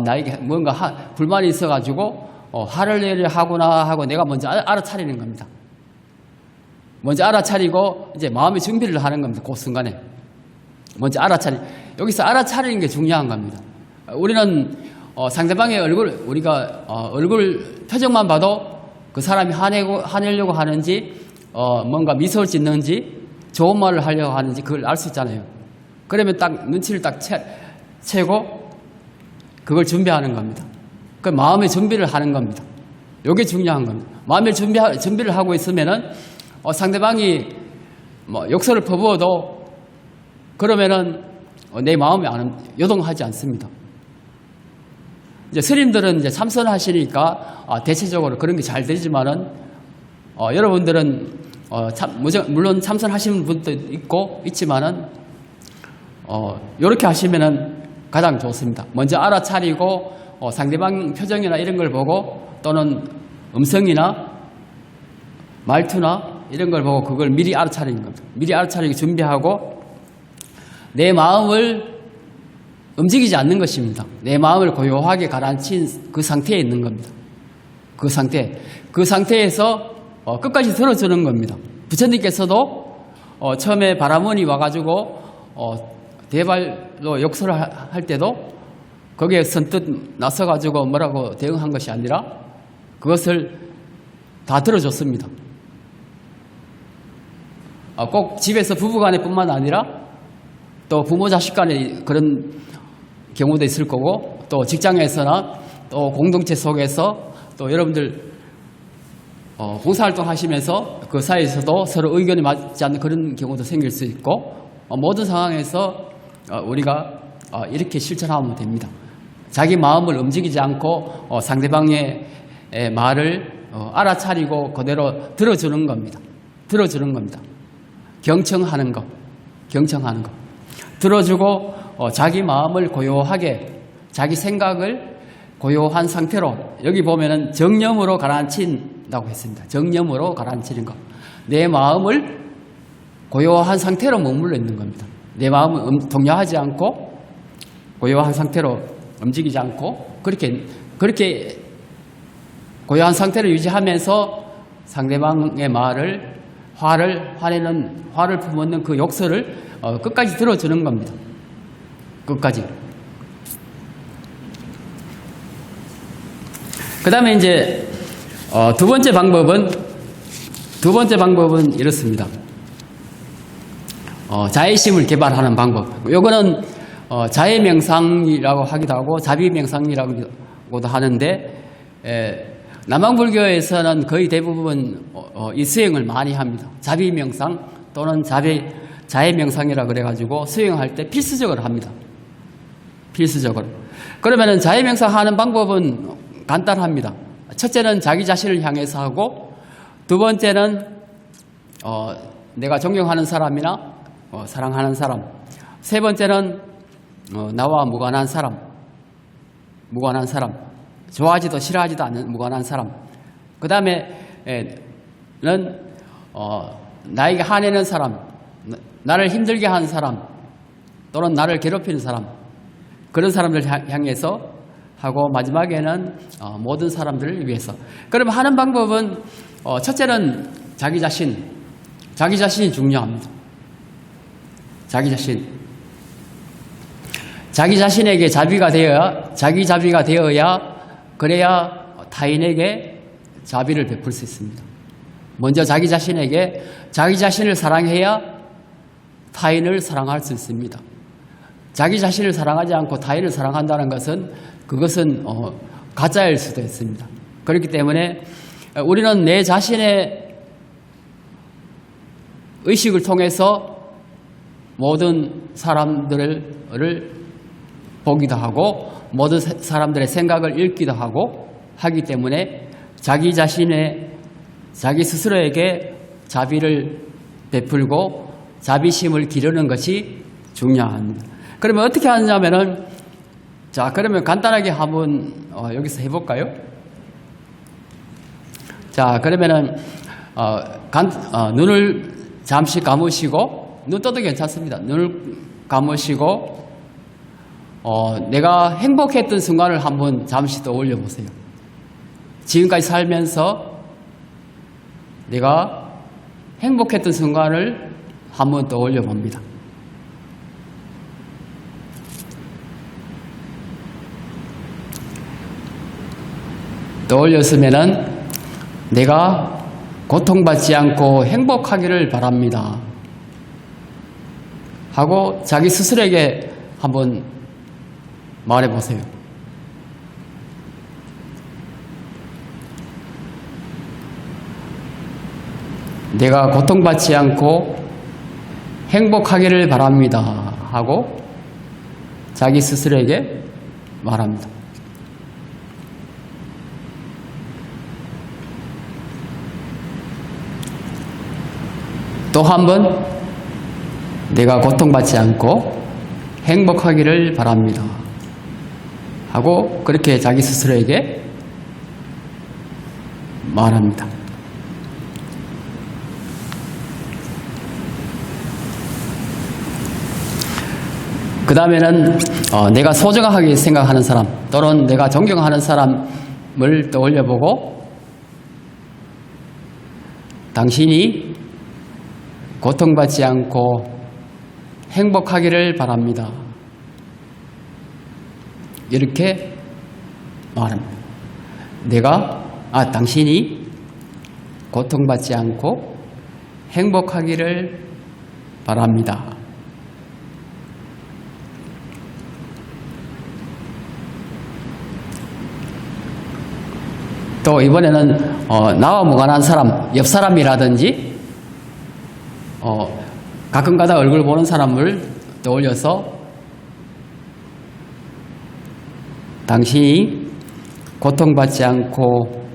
Speaker 1: 나에게 뭔가 불만이 있어가지고 화를 내려 하구나 하고 내가 먼저 알아차리는 겁니다. 먼저 알아차리고 이제 마음의 준비를 하는 겁니다. 그 순간에 먼저 여기서 알아차리는 게 중요한 겁니다. 우리는 상대방의 우리가 얼굴 표정만 봐도 그 사람이 화내려고 하는지 뭔가 미소를 짓는지 좋은 말을 하려고 하는지 그걸 알 수 있잖아요. 그러면 딱 눈치를 딱 채고 그걸 준비하는 겁니다. 그 마음의 준비를 하는 겁니다. 이게 중요한 겁니다. 마음의 준비를 하고 있으면은 상대방이 욕설을 퍼부어도 그러면은 내 마음이 요동하지 않습니다. 이제 스님들은 이제 참선하시니까 대체적으로 그런 게 잘 되지만은 여러분들은 물론 참선하시는 분도 있지만은 이렇게 하시면은 가장 좋습니다. 먼저 알아차리고 상대방 표정이나 이런 걸 보고 또는 음성이나 말투나 이런 걸 보고 그걸 미리 알아차리는 겁니다. 미리 알아차리고 준비하고 내 마음을 움직이지 않는 것입니다. 내 마음을 고요하게 가라앉힌 그 상태에 있는 겁니다. 그 상태에서 끝까지 들어주는 겁니다. 부처님께서도 처음에 바라문이 와가지고 대발로 욕설을 할 때도 거기에 선뜻 나서가지고 뭐라고 대응한 것이 아니라 그것을 다 들어줬습니다. 꼭 집에서 부부간에 뿐만 아니라 또 부모 자식 간에 그런 경우도 있을 거고 또 직장에서나 또 공동체 속에서 또 여러분들 봉사활동 하시면서 그 사이에서도 서로 의견이 맞지 않는 그런 경우도 생길 수 있고 모든 상황에서 우리가 이렇게 실천하면 됩니다. 자기 마음을 움직이지 않고 상대방의 말을 알아차리고 그대로 들어주는 겁니다. 경청하는 것. 들어주고 자기 마음을 고요하게 자기 생각을 고요한 상태로 여기 보면은 정념으로 가라앉힌다고 했습니다. 정념으로 가라앉히는 것. 내 마음을 고요한 상태로 머물러 있는 겁니다. 내 마음을 동요하지 않고 고요한 상태로 움직이지 않고 그렇게 고요한 상태를 유지하면서 상대방의 말을 화를 품는 그 욕설을 끝까지 들어주는 겁니다. 끝까지. 그 다음에 이제 두 번째 방법은 이렇습니다. 자애심을 개발하는 방법. 요거는 자애명상이라고 하기도 하고 자비명상이라고도 하는데 남방불교에서는 거의 대부분 이 수행을 많이 합니다. 자비명상 또는 자애명상이라 그래가지고 수행할 때 필수적으로 합니다. 필수적으로. 그러면은 자애명상 하는 방법은 간단합니다. 첫째는 자기 자신을 향해서 하고 두 번째는 내가 존경하는 사람이나 사랑하는 사람, 세 번째는 나와 무관한 사람, 좋아하지도 싫어하지도 않는 무관한 사람, 그 다음에는 나에게 화내는 사람, 나를 힘들게 하는 사람, 또는 나를 괴롭히는 사람, 그런 사람들 향해서 하고, 마지막에는 모든 사람들을 위해서. 그러면 하는 방법은 첫째는 자기 자신이 중요합니다. 자기 자신에게 자비가 되어야 그래야 타인에게 자비를 베풀 수 있습니다. 먼저 자기 자신에게 자기 자신을 사랑해야 타인을 사랑할 수 있습니다. 자기 자신을 사랑하지 않고 타인을 사랑한다는 것은 그것은 가짜일 수도 있습니다. 그렇기 때문에 우리는 내 자신의 의식을 통해서 모든 사람들을 보기도 하고 모든 사람들의 생각을 읽기도 하고 하기 때문에 자기 스스로에게 자비를 베풀고 자비심을 기르는 것이 중요합니다. 그러면 어떻게 하냐면은, 자, 그러면 간단하게 한번 여기서 해볼까요? 자, 그러면은 눈을 잠시 감으시고, 눈 떠도 괜찮습니다. 눈을 감으시고 내가 행복했던 순간을 한번 잠시 떠올려 보세요. 지금까지 살면서 내가 행복했던 순간을 한번 떠올려 봅니다. 떠올렸으면은 내가 고통받지 않고 행복하기를 바랍니다 하고 자기 스스로에게 한번 말해보세요. 내가 고통받지 않고 행복하기를 바랍니다 하고 자기 스스로에게 말합니다. 또 한 번 내가 고통받지 않고 행복하기를 바랍니다 하고 그렇게 자기 스스로에게 말합니다. 그 다음에는 내가 소중하게 생각하는 사람 또는 내가 존경하는 사람을 떠올려보고 당신이 고통받지 않고 행복하기를 바랍니다. 이렇게 말합니다. 당신이 고통받지 않고 행복하기를 바랍니다. 또 이번에는 나와 무관한 사람, 옆 사람이라든지 가끔가다 얼굴 보는 사람을 떠올려서 당신이 고통받지 않고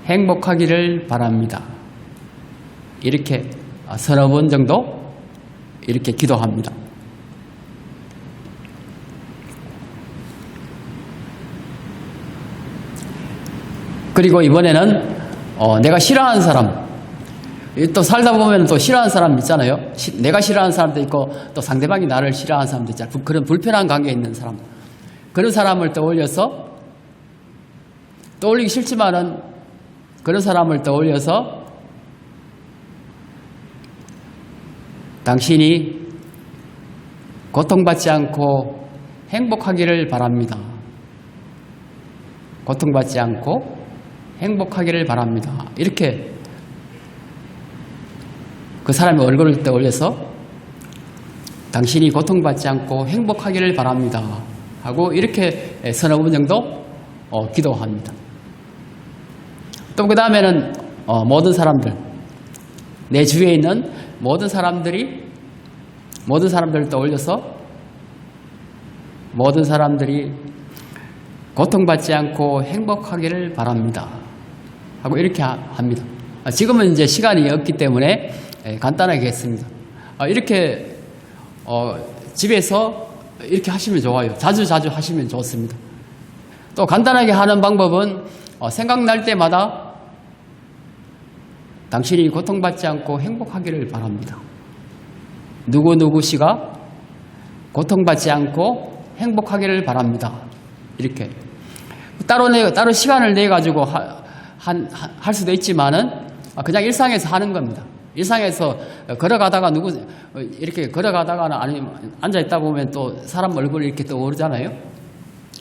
Speaker 1: 행복하기를 바랍니다. 이렇게 서너 번 정도 이렇게 기도합니다. 그리고 이번에는 내가 싫어하는 사람, 또 살다 보면 또 싫어하는 사람 있잖아요. 내가 싫어하는 사람도 있고 또 상대방이 나를 싫어하는 사람도 있잖아요. 그런 불편한 관계에 있는 사람, 그런 사람을 떠올려서, 떠올리기 싫지만은 그런 사람을 떠올려서 당신이 고통받지 않고 행복하기를 바랍니다. 고통받지 않고 행복하기를 바랍니다. 이렇게 그 사람의 얼굴을 떠올려서 당신이 고통받지 않고 행복하기를 바랍니다 하고 이렇게 서너 번 정도 기도합니다. 또 그 다음에는 모든 사람들, 내 주위에 있는 모든 사람들을 떠올려서 모든 사람들이 고통받지 않고 행복하기를 바랍니다 하고 이렇게 합니다. 지금은 이제 시간이 없기 때문에 간단하게 했습니다. 이렇게 집에서 이렇게 하시면 좋아요. 자주 하시면 좋습니다. 또 간단하게 하는 방법은 생각날 때마다 당신이 고통받지 않고 행복하기를 바랍니다. 누구누구 씨가 고통받지 않고 행복하기를 바랍니다. 이렇게 따로 시간을 내 가지고 할 수도 있지만은 그냥 일상에서 하는 겁니다. 일상에서 걸어가다가 이렇게 걸어가다가나 아니면 앉아 있다 보면 또 사람 얼굴이 이렇게 떠오르잖아요.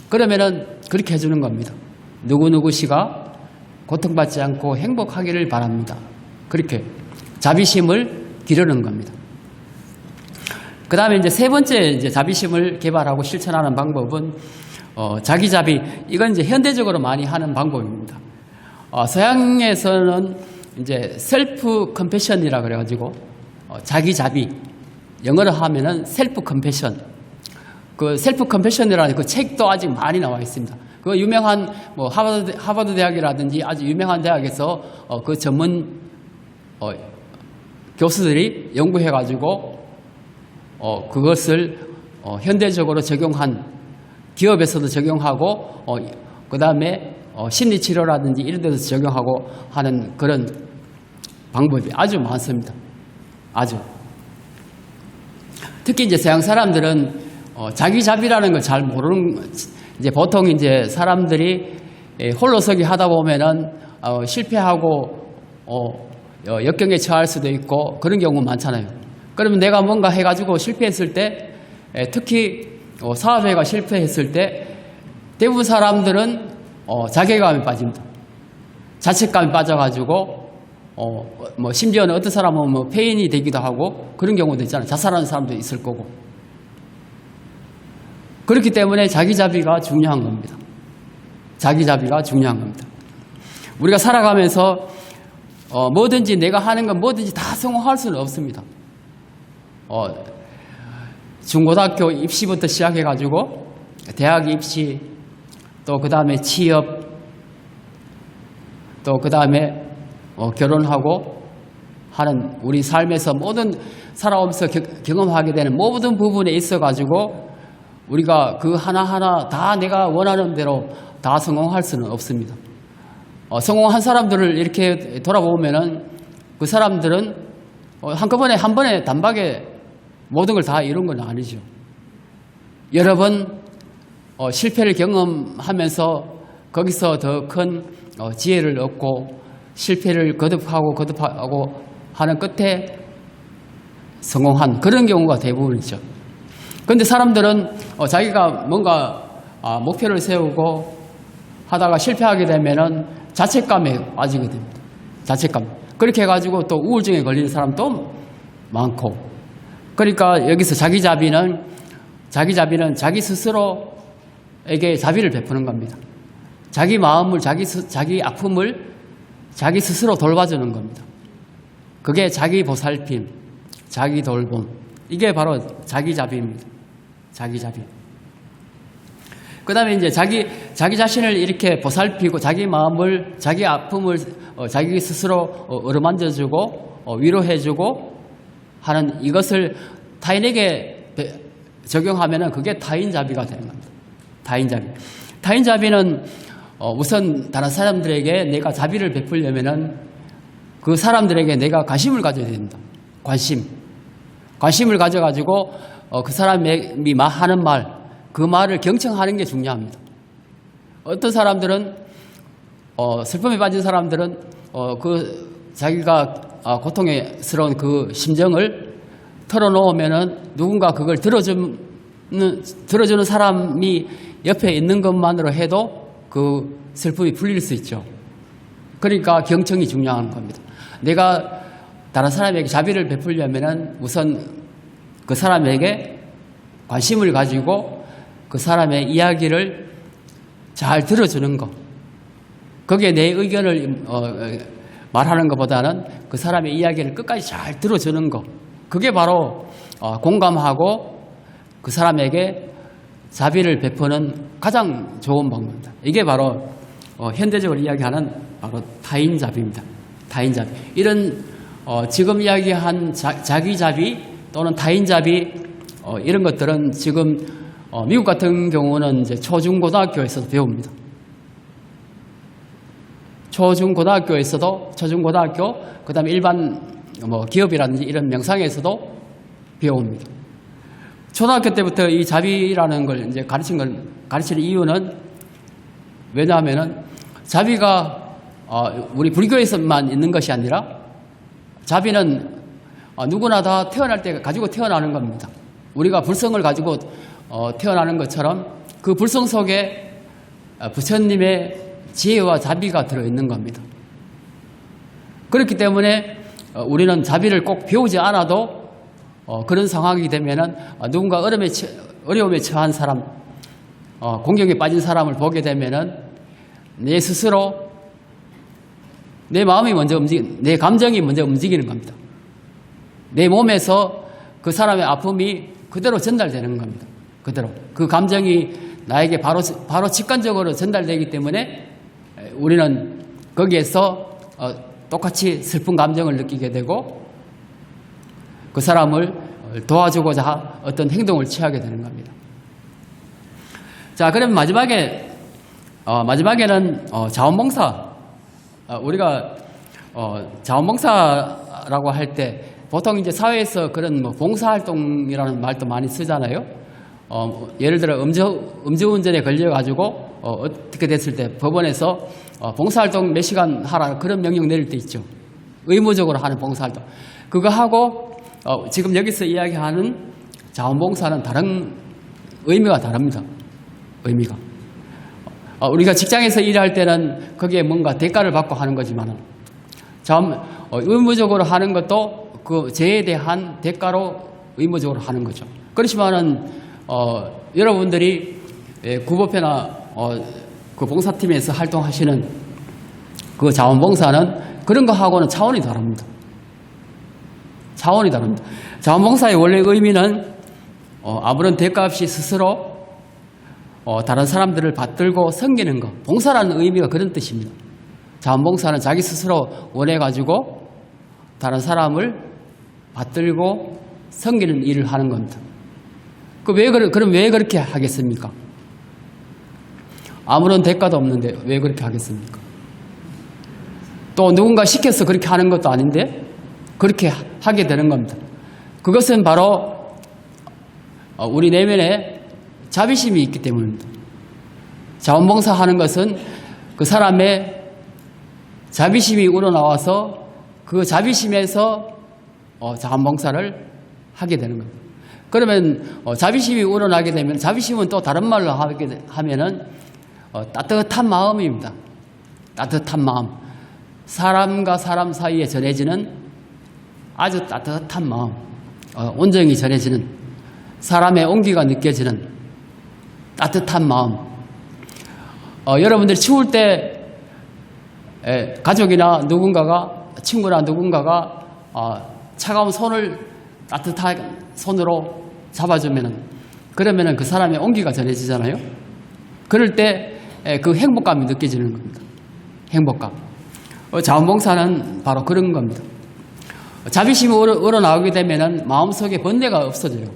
Speaker 1: 그러면은 그렇게 해주는 겁니다. 누구누구 씨가 고통받지 않고 행복하기를 바랍니다. 그렇게 자비심을 기르는 겁니다. 그 다음에 이제 세 번째 이제 자비심을 개발하고 실천하는 방법은 자기자비. 이건 이제 현대적으로 많이 하는 방법입니다. 서양에서는 이제 셀프 컴패션이라 그래가지고 자기자비. 영어로 하면은 셀프 컴패션. 그 셀프 컴패션이라는 그 책도 아직 많이 나와 있습니다. 그 유명한 뭐 하버드 대학이라든지 아주 유명한 대학에서 그 전문 교수들이 연구해가지고 그것을 현대적으로 적용한 기업에서도 적용하고 그 다음에 심리치료라든지 이런 데서 적용하고 하는 그런 방법이 아주 많습니다. 아주. 특히 이제 서양 사람들은 자기자비라는 걸 잘 모르는, 이제 보통 이제 사람들이 홀로서기 하다 보면은 실패하고 역경에 처할 수도 있고 그런 경우 많잖아요. 그러면 내가 뭔가 해가지고 실패했을 때, 특히 사업회가 실패했을 때 대부분 사람들은 자괴감에 빠집니다. 자책감에 빠져가지고 뭐 심지어는 어떤 사람은 뭐 폐인이 되기도 하고 그런 경우도 있잖아요. 자살하는 사람도 있을 거고. 그렇기 때문에 자기자비가 중요한 겁니다. 자기자비가 중요한 겁니다. 우리가 살아가면서 뭐든지 내가 하는 건 뭐든지 다 성공할 수는 없습니다. 중고등학교 입시부터 시작해가지고 대학 입시, 또 그 다음에 취업, 또 그 다음에 결혼하고 하는 우리 삶에서 모든 살아오면서 경험하게 되는 모든 부분에 있어가지고 우리가 그 하나하나 다 내가 원하는 대로 다 성공할 수는 없습니다. 성공한 사람들을 이렇게 돌아보면은 그 사람들은 한꺼번에 한 번에 단박에 모든 걸 다 이룬 건 아니죠. 여러 번 실패를 경험하면서 거기서 더 큰 지혜를 얻고 실패를 거듭하고 하는 끝에 성공한 그런 경우가 대부분이죠. 그런데 사람들은 자기가 뭔가 목표를 세우고 하다가 실패하게 되면은 자책감에 빠지게 됩니다. 자책감. 그렇게 해가지고 또 우울증에 걸리는 사람도 많고. 그러니까 여기서 자기자비는 자기 스스로에게 자비를 베푸는 겁니다. 자기 마음을, 자기 아픔을 자기 스스로 돌봐주는 겁니다. 그게 자기 보살핌, 자기 돌봄. 이게 바로 자기자비입니다. 자기자비. 그 다음에 이제 자기 자신을 이렇게 보살피고 자기 마음을, 자기 아픔을 자기 스스로 어루만져주고 위로해주고 하는 이것을 타인에게 적용하면은 그게 타인자비가 되는 겁니다. 타인자비. 타인자비는 우선 다른 사람들에게 내가 자비를 베풀려면은 그 사람들에게 내가 관심을 가져야 된다. 관심을 가져가지고 그 사람이 하는 말, 그 말을 경청하는 게 중요합니다. 어떤 사람들은 슬픔에 빠진 사람들은 그 자기가 고통스러운 그 심정을 털어놓으면은 누군가 그걸 들어주는 사람이 옆에 있는 것만으로 해도 그 슬픔이 풀릴 수 있죠. 그러니까 경청이 중요한 겁니다. 내가 다른 사람에게 자비를 베풀려면은 우선 그 사람에게 관심을 가지고 그 사람의 이야기를 잘 들어주는 것. 거기에 내 의견을 말하는 것보다는 그 사람의 이야기를 끝까지 잘 들어주는 것. 그게 바로 공감하고 그 사람에게 자비를 베푸는 가장 좋은 방법입니다. 이게 바로 현대적으로 이야기하는 바로 타인자비입니다. 타인자비. 이런 지금 이야기한 자기자비 또는 타인자비 이런 것들은 지금 미국 같은 경우는 이제 초중고등학교에서 배웁니다. 초중고등학교에서도 초중고등학교 그다음에 일반 뭐 기업이라든지 이런 명상에서도 배웁니다. 초등학교 때부터 이 자비라는 걸 이제 가르치는 이유는 왜냐하면은 자비가 우리 불교에서만 있는 것이 아니라 자비는 누구나 다 태어날 때 가지고 태어나는 겁니다. 우리가 불성을 가지고 태어나는 것처럼 그 불성 속에 부처님의 지혜와 자비가 들어있는 겁니다. 그렇기 때문에 우리는 자비를 꼭 배우지 않아도 그런 상황이 되면은 누군가 어려움에 처한 사람, 공경에 빠진 사람을 보게 되면은 내 스스로 내 마음이 먼저 내 감정이 먼저 움직이는 겁니다. 내 몸에서 그 사람의 아픔이 그대로 전달되는 겁니다. 그대로. 그 감정이 나에게 바로 직관적으로 전달되기 때문에 우리는 거기에서 똑같이 슬픈 감정을 느끼게 되고 그 사람을 도와주고자 어떤 행동을 취하게 되는 겁니다. 자, 그럼 마지막에는 자원봉사. 우리가 자원봉사라고 할 때 보통 이제 사회에서 그런 뭐 봉사활동이라는 말도 많이 쓰잖아요. 예를 들어 음주운전에 걸려가지고 어떻게 됐을 때 법원에서 봉사활동 몇 시간 하라 그런 명령 내릴 때 있죠. 의무적으로 하는 봉사활동. 그거 하고 지금 여기서 이야기하는 자원봉사는 다른 의미가 다릅니다. 의미가. 우리가 직장에서 일할 때는 거기에 뭔가 대가를 받고 하는 거지만 의무적으로 하는 것도 그 죄에 대한 대가로 의무적으로 하는 거죠. 그렇지만은 여러분들이 구법회나 그 봉사팀에서 활동하시는 그 자원봉사는 그런 거 하고는 차원이 다릅니다. 차원이 다릅니다. 자원봉사의 원래 의미는 아무런 대가 없이 스스로 다른 사람들을 받들고 섬기는 것. 봉사라는 의미가 그런 뜻입니다. 자원봉사는 자기 스스로 원해가지고 다른 사람을 받들고 섬기는 일을 하는 겁니다. 그럼 왜 그렇게 하겠습니까? 아무런 대가도 없는데 왜 그렇게 하겠습니까? 또 누군가 시켜서 그렇게 하는 것도 아닌데 그렇게 하게 되는 겁니다. 그것은 바로 우리 내면에 자비심이 있기 때문입니다. 자원봉사 하는 것은 그 사람의 자비심이 우러나와서 그 자비심에서 자원봉사를 하게 되는 겁니다. 그러면 자비심이 우러나게 되면 자비심은 또 다른 말로 하면은 따뜻한 마음입니다. 따뜻한 마음. 사람과 사람 사이에 전해지는 아주 따뜻한 마음. 온정이 전해지는 사람의 온기가 느껴지는 따뜻한 마음. 여러분들 추울 때 가족이나 누군가가 친구나 누군가가 차가운 손을 따뜻한 손으로 잡아주면은 그러면은 그 사람의 온기가 전해지잖아요. 그럴 때 그 행복감이 느껴지는 겁니다. 행복감. 자원봉사는 바로 그런 겁니다. 자비심이 우러나오게 되면은 마음속에 번뇌가 없어져요.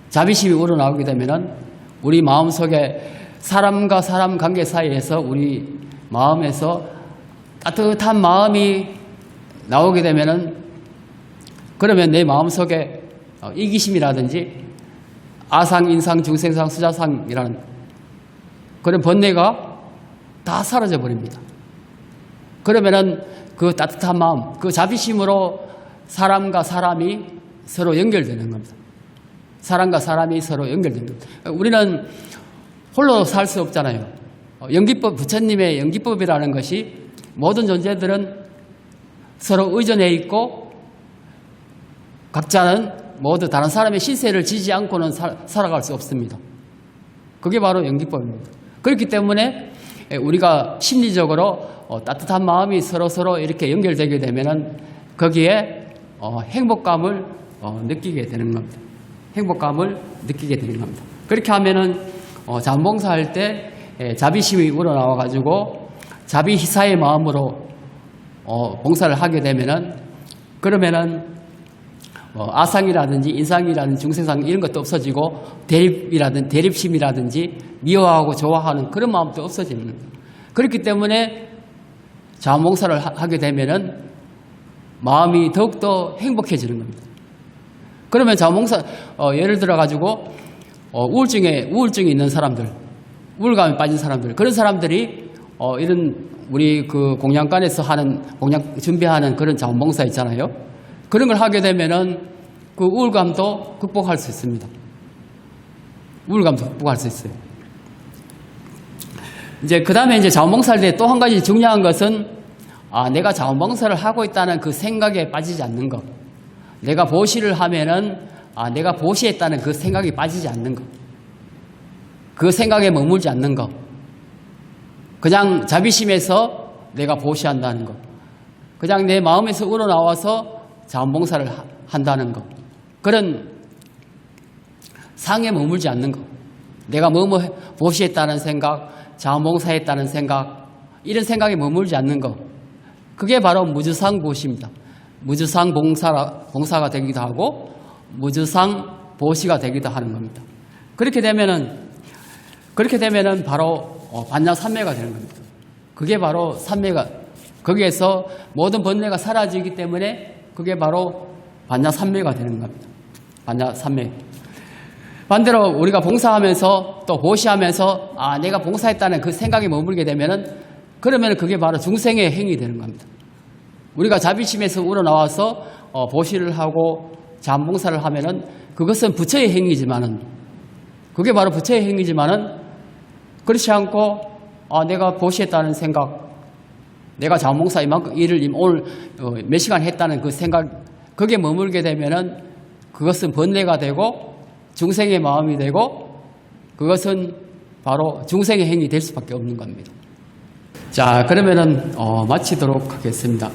Speaker 1: 자비심이 우러나오게 되면은 우리 마음속에 사람과 사람 관계 사이에서 우리 마음에서 따뜻한 마음이 나오게 되면은 그러면 내 마음속에 이기심이라든지 아상, 인상, 중생상, 수자상이라는 그런 번뇌가 다 사라져 버립니다. 그러면은 그 따뜻한 마음, 그 자비심으로 사람과 사람이 서로 연결되는 겁니다. 사람과 사람이 서로 연결됩니다. 우리는 홀로 살 수 없잖아요. 연기법, 부처님의 연기법이라는 것이 모든 존재들은 서로 의존해 있고 각자는 모두 다른 사람의 신세를 지지 않고는 살아갈 수 없습니다. 그게 바로 연기법입니다. 그렇기 때문에 우리가 심리적으로 따뜻한 마음이 서로 이렇게 연결되게 되면은 거기에 행복감을 느끼게 되는 겁니다. 행복감을 느끼게 되는 겁니다. 그렇게 하면은 자원봉사할 때 자비심이 우러나와 가지고 자비희사의 마음으로 봉사를 하게 되면은 그러면은 아상이라든지 인상이라든지 중생상 이런 것도 없어지고 대립심이라든지 미워하고 좋아하는 그런 마음도 없어지는 겁니다. 그렇기 때문에 자원봉사를 하게 되면은 마음이 더욱더 행복해지는 겁니다. 그러면 자원봉사, 예를 들어가지고, 우울증이 있는 사람들, 우울감에 빠진 사람들, 그런 사람들이, 이런 우리 그 공양관에서 공양 준비하는 그런 자원봉사 있잖아요. 그런 걸 하게 되면은 그 우울감도 극복할 수 있습니다. 우울감도 극복할 수 있어요. 이제 그 다음에 이제 자원봉사할 때 또 한 가지 중요한 것은 내가 자원봉사를 하고 있다는 그 생각에 빠지지 않는 것. 내가 보시를 하면은 내가 보시했다는 그 생각이 빠지지 않는 것. 그 생각에 머물지 않는 것. 그냥 자비심에서 내가 보시한다는 것. 그냥 내 마음에서 우러나와서 자원봉사를 한다는 것. 그런 상에 머물지 않는 것. 내가 뭐뭐 보시했다는 생각, 자원봉사했다는 생각, 이런 생각에 머물지 않는 것. 그게 바로 무주상 보시입니다. 무주상 봉사가 되기도 하고 무주상 보시가 되기도 하는 겁니다. 그렇게 되면은 바로 반야삼매가 되는 겁니다. 그게 바로 삼매가, 거기에서 모든 번뇌가 사라지기 때문에 그게 바로 반야삼매가 되는 겁니다. 반야삼매. 반대로 우리가 봉사하면서 또 보시하면서 내가 봉사했다는 그 생각에 머물게 되면은 그러면 그게 바로 중생의 행위 되는 겁니다. 우리가 자비심에서 우러나와서 보시를 하고 자원봉사를 하면은 그것은 부처의 행위지만은, 그게 바로 부처의 행위지만은 그렇지 않고 내가 보시했다는 생각, 내가 자원봉사 이만큼 일을 오늘 몇 시간 했다는 그 생각, 거기에 머물게 되면은 그것은 번뇌가 되고 중생의 마음이 되고 그것은 바로 중생의 행위 될 수밖에 없는 겁니다. 자, 그러면은 마치도록 하겠습니다.